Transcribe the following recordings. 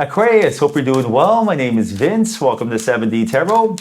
Aquarius, hope you're doing well. My name is Vince. Welcome to 7D Tarot.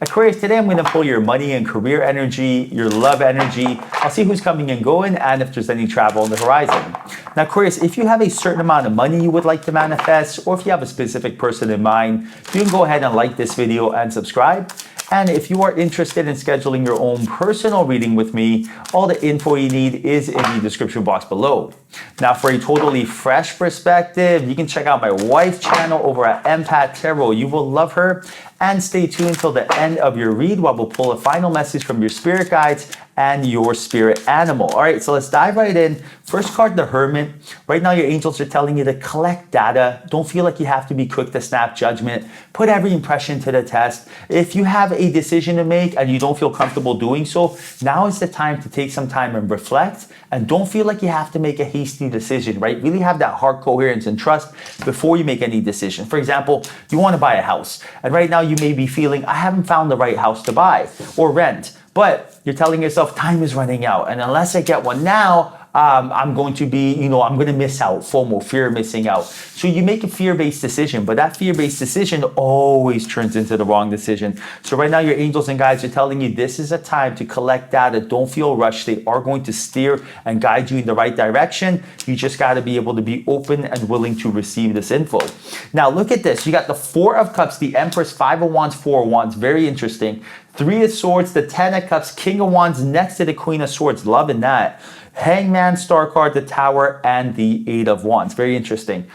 Aquarius, today I'm going to pull your money and career energy, your love energy. I'll see who's coming and going and if there's any travel on the horizon. Now, Aquarius, if you have a certain amount of money you would like to manifest, or if you have a specific person in mind, you can go ahead and like this video and subscribe. And if you are interested in scheduling your own personal reading with me, all the info you need is in the description box below. Now, for a totally fresh perspective, you can check out my wife's channel over at Empath Tarot. You will love her. And stay tuned till the end of your read while we'll pull a final message from your spirit guides and your spirit animal. All right, so let's dive right in. First card, the Hermit. Right now, your angels are telling you to collect data. Don't feel like you have to be quick to snap judgment. Put every impression to the test. If you have a decision to make and you don't feel comfortable doing so, now is the time to take some time and reflect. And don't feel like you have to make a hasty decision, right? Really have that heart coherence and trust before you make any decision. For example, you want to buy a house. And right now, you may be feeling, I haven't found the right house to buy or rent. But you're telling yourself, time is running out. And unless I get one now, I'm going to be, I'm going to miss out. FOMO, fear of missing out. So you make a fear-based decision, but that fear-based decision always turns into the wrong decision. So right now, your angels and guides are telling you this is a time to collect data. Don't feel rushed. They are going to steer and guide you in the right direction. You just got to be able to be open and willing to receive this info. Now, look at this. You got the Four of Cups, the Empress, Five of Wands, Four of Wands. Very interesting. Three of Swords, the Ten of Cups, King of Wands next to the Queen of Swords. Loving that. Hangman, Star card, the Tower, and the Eight of Wands. Very interesting.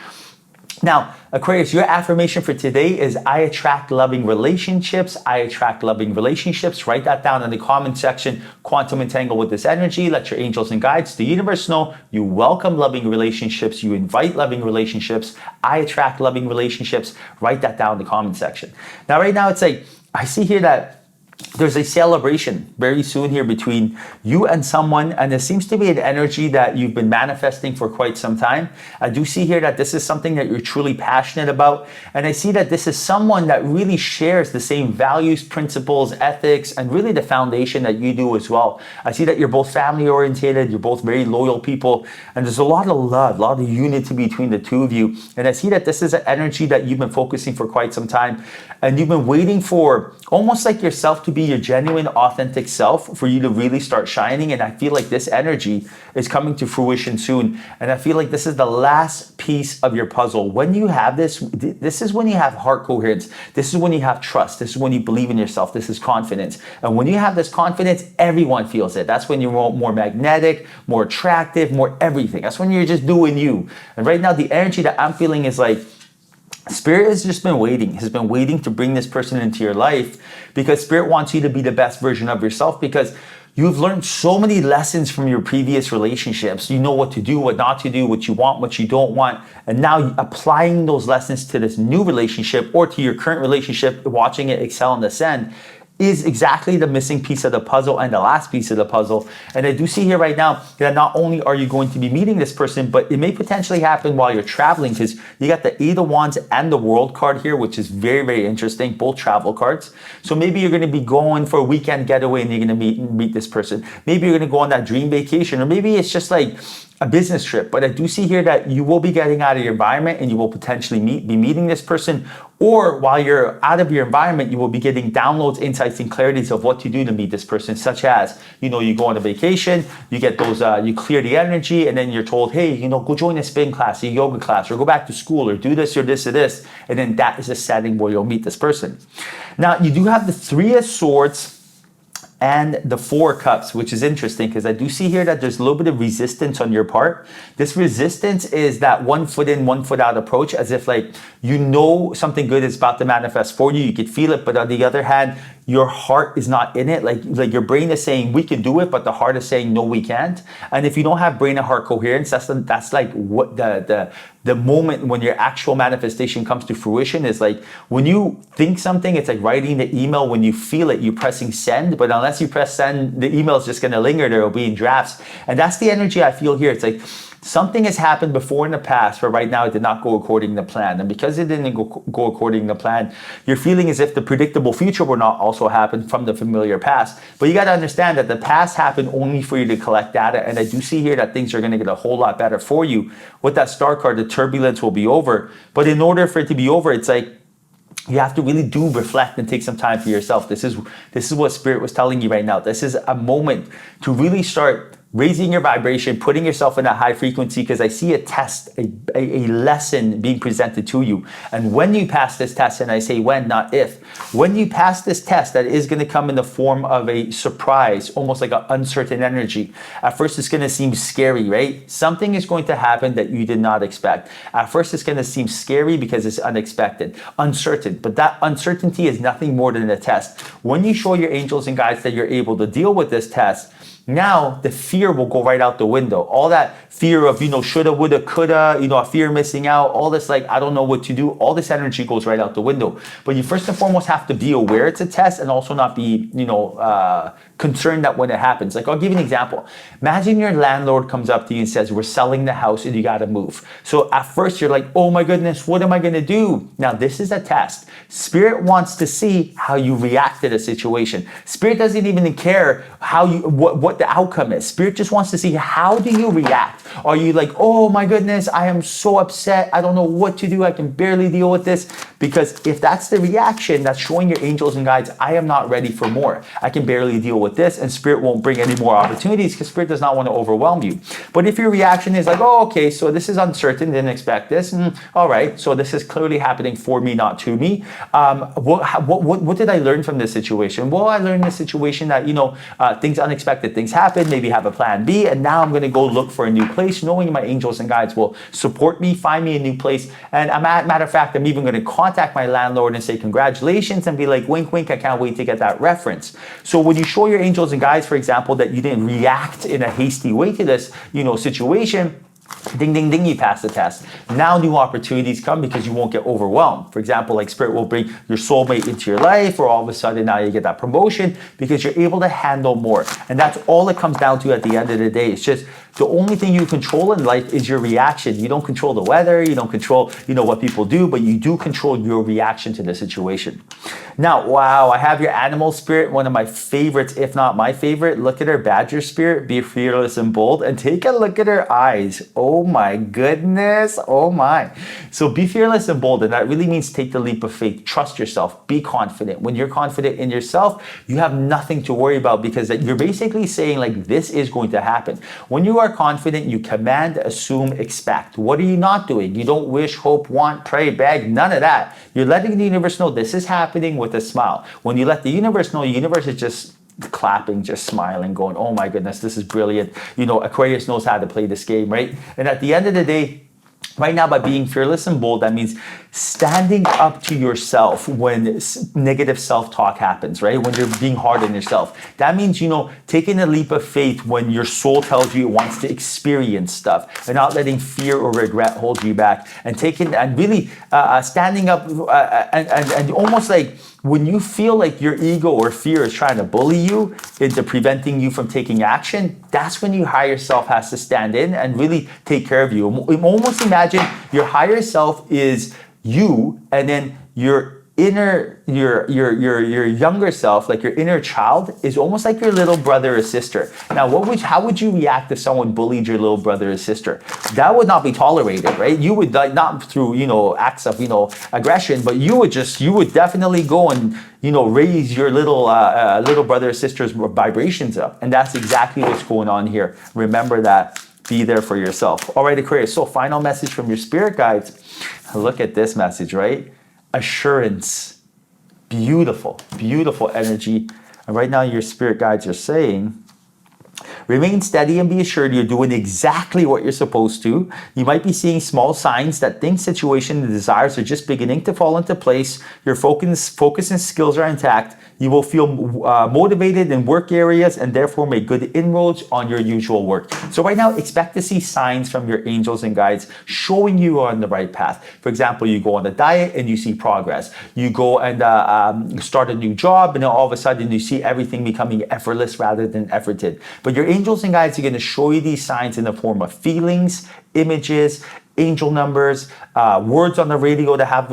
Now, Aquarius, your affirmation for today is I attract loving relationships. I attract loving relationships. Write that down in the comment section. Quantum entangle with this energy. Let your angels and guides, the universe know you welcome loving relationships. You invite loving relationships. I attract loving relationships. Write that down in the comment section. Now, right now, it's like, I see here that there's a celebration very soon here between you and someone, and there seems to be an energy that you've been manifesting for quite some time. I do see here that this is something that you're truly passionate about, and I see that this is someone that really shares the same values, principles, ethics, and really the foundation that you do as well. I see that you're both family oriented, you're both very loyal people, and there's a lot of love, a lot of unity between the two of you. And I see that this is an energy that you've been focusing for quite some time, and you've been waiting for almost like yourself to be your genuine, authentic self, for you to really start shining. And I feel like this energy is coming to fruition soon. And I feel like this is the last piece of your puzzle. When you have this, this is when you have heart coherence. This is when you have trust. This is when you believe in yourself. This is confidence. And when you have this confidence, everyone feels it. That's when you're more magnetic, more attractive, more everything. That's when you're just doing you. And right now, the energy that I'm feeling is like, Spirit has just been waiting to bring this person into your life, because Spirit wants you to be the best version of yourself, because you've learned so many lessons from your previous relationships. You know what to do, what not to do, what you want, what you don't want. And now applying those lessons to this new relationship or to your current relationship, watching it excel and ascend, is exactly the missing piece of the puzzle and the last piece of the puzzle. And I do see here right now that not only are you going to be meeting this person, but it may potentially happen while you're traveling, because you got the Eight of Wands and the World card here, which is very, very interesting, both travel cards. So maybe you're going to be going for a weekend getaway and you're going to meet this person. Maybe you're going to go on that dream vacation, or maybe it's just like a business trip. But I do see here that you will be getting out of your environment and you will potentially be meeting this person. Or while you're out of your environment, you will be getting downloads, insights, and clarities of what to do to meet this person, such as, you go on a vacation, you get those, you clear the energy, and then you're told, hey, go join a spin class, a yoga class, or go back to school, or do this or this or this. And then that is a setting where you'll meet this person. Now, you do have the Three of Swords and the Four of Cups, which is interesting, because I do see here that there's a little bit of resistance on your part. This resistance is that 1 foot in, 1 foot out approach, as if like, something good is about to manifest for you. You could feel it, but on the other hand, your heart is not in it. Like your brain is saying we can do it, but the heart is saying no, we can't. And if you don't have brain and heart coherence, that's like what the moment when your actual manifestation comes to fruition is like. When you think something, it's like writing the email. When you feel it, you're pressing send, but unless you press send, the email is just going to linger there. It'll be in drafts. And that's the energy I feel here. It's like Something has happened before in the past, but right now it did not go according to plan. And because it didn't go according to plan, you're feeling as if the predictable future will not also happen from the familiar past. But you got to understand that the past happened only for you to collect data. And I do see here that things are going to get a whole lot better for you. With that star card, the turbulence will be over. But in order for it to be over, it's like, you have to really do reflect and take some time for yourself. This is what Spirit was telling you right now. This is a moment to really start raising your vibration, putting yourself in a high frequency, because I see a test, a lesson being presented to you. And when you pass this test, and I say when, not if, when you pass this test, that is going to come in the form of a surprise, almost like an uncertain energy. At first, it's going to seem scary, right? Something is going to happen that you did not expect. At first, it's going to seem scary because it's unexpected, uncertain. But that uncertainty is nothing more than a test. When you show your angels and guides that you're able to deal with this test, now the fear will go right out the window. All that fear of, shoulda, woulda, coulda, a fear of missing out, all this like, I don't know what to do, all this energy goes right out the window. But you first and foremost have to be aware it's a test and also not be, concerned that when it happens. Like, I'll give you an example. Imagine your landlord comes up to you and says, we're selling the house and you got to move. So at first you're like, oh my goodness, what am I going to do? Now this is a test. Spirit wants to see how you react to the situation. Spirit doesn't even care what the outcome is. Spirit just wants to see, how do you react? Are you like, oh my goodness, I am so upset, I don't know what to do, I can barely deal with this? Because if that's the reaction, that's showing your angels and guides, I am not ready for more. I can barely deal with this, and Spirit won't bring any more opportunities because Spirit does not want to overwhelm you. But if your reaction is like, oh, okay, so this is uncertain, didn't expect this, all right, so this is clearly happening for me, not to me. What did I learn from this situation? Well, I learned in this situation that, unexpected things happen, maybe have a plan B, and now I'm going to go look for a new place, knowing my angels and guides will support me, find me a new place. And matter of fact, I'm even going to contact my landlord and say congratulations and be like, wink, wink, I can't wait to get that reference. So when you show your angels and guides, for example, that you didn't react in a hasty way to this, situation, ding, ding, ding, you pass the test. Now new opportunities come because you won't get overwhelmed. For example, like Spirit will bring your soulmate into your life, or all of a sudden now you get that promotion because you're able to handle more. And that's all it comes down to at the end of the day. It's just the only thing you control in life is your reaction. You don't control the weather, you don't control, what people do, but you do control your reaction to the situation. Now, wow, I have your animal spirit, one of my favorites, if not my favorite. Look at her badger spirit, be fearless and bold, and take a look at her eyes. Oh my goodness, oh my. So be fearless and bold, and that really means take the leap of faith. Trust yourself, be confident. When you're confident in yourself, you have nothing to worry about, because you're basically saying like, this is going to happen. When you are confident, you command, assume, expect. What are you not doing? You don't wish, hope, want, pray, beg, none of that. You're letting the universe know this is happening with a smile. When you let the universe know, the universe is just clapping, just smiling, going, oh my goodness, this is brilliant. Aquarius knows how to play this game, right? And at the end of the day, right now, by being fearless and bold, that means standing up to yourself when negative self-talk happens, right? When you're being hard on yourself. That means, taking a leap of faith when your soul tells you it wants to experience stuff, and not letting fear or regret hold you back, and really standing up and almost like, when you feel like your ego or fear is trying to bully you into preventing you from taking action, that's when your higher self has to stand in and really take care of you. Almost imagine your higher self is you, and then your your younger self, like your inner child, is almost like your little brother or sister. Now, how would you react if someone bullied your little brother or sister? That would not be tolerated, right? You would, not through, acts of, aggression, but you would definitely go and, raise your little brother or sister's vibrations up. And that's exactly what's going on here. Remember that. Be there for yourself. All right, Aquarius. So final message from your spirit guides. Look at this message, right? Assurance. Beautiful, beautiful energy. And right now your spirit guides are saying, remain steady and be assured you're doing exactly what you're supposed to. You might be seeing small signs that things, situation, and desires are just beginning to fall into place. Your focus and skills are intact. You will feel motivated in work areas and therefore make good inroads on your usual work. So right now, expect to see signs from your angels and guides showing you on the right path. For example, you go on a diet and you see progress. You go and start a new job, and then all of a sudden you see everything becoming effortless rather than efforted. But But your angels and guides are going to show you these signs in the form of feelings, images, angel numbers, words on the radio that have,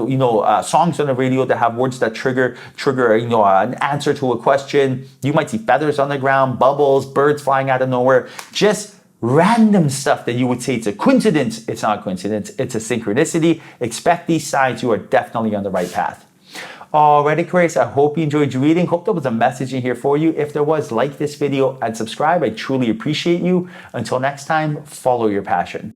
songs on the radio that have words that trigger, an answer to a question. You might see feathers on the ground, bubbles, birds flying out of nowhere, just random stuff that you would say it's a coincidence. It's not a coincidence. It's a synchronicity. Expect these signs. You are definitely on the right path. Alright, Aquarius, I hope you enjoyed your reading. Hope there was a message in here for you. If there was, like this video and subscribe. I truly appreciate you. Until next time, follow your passion.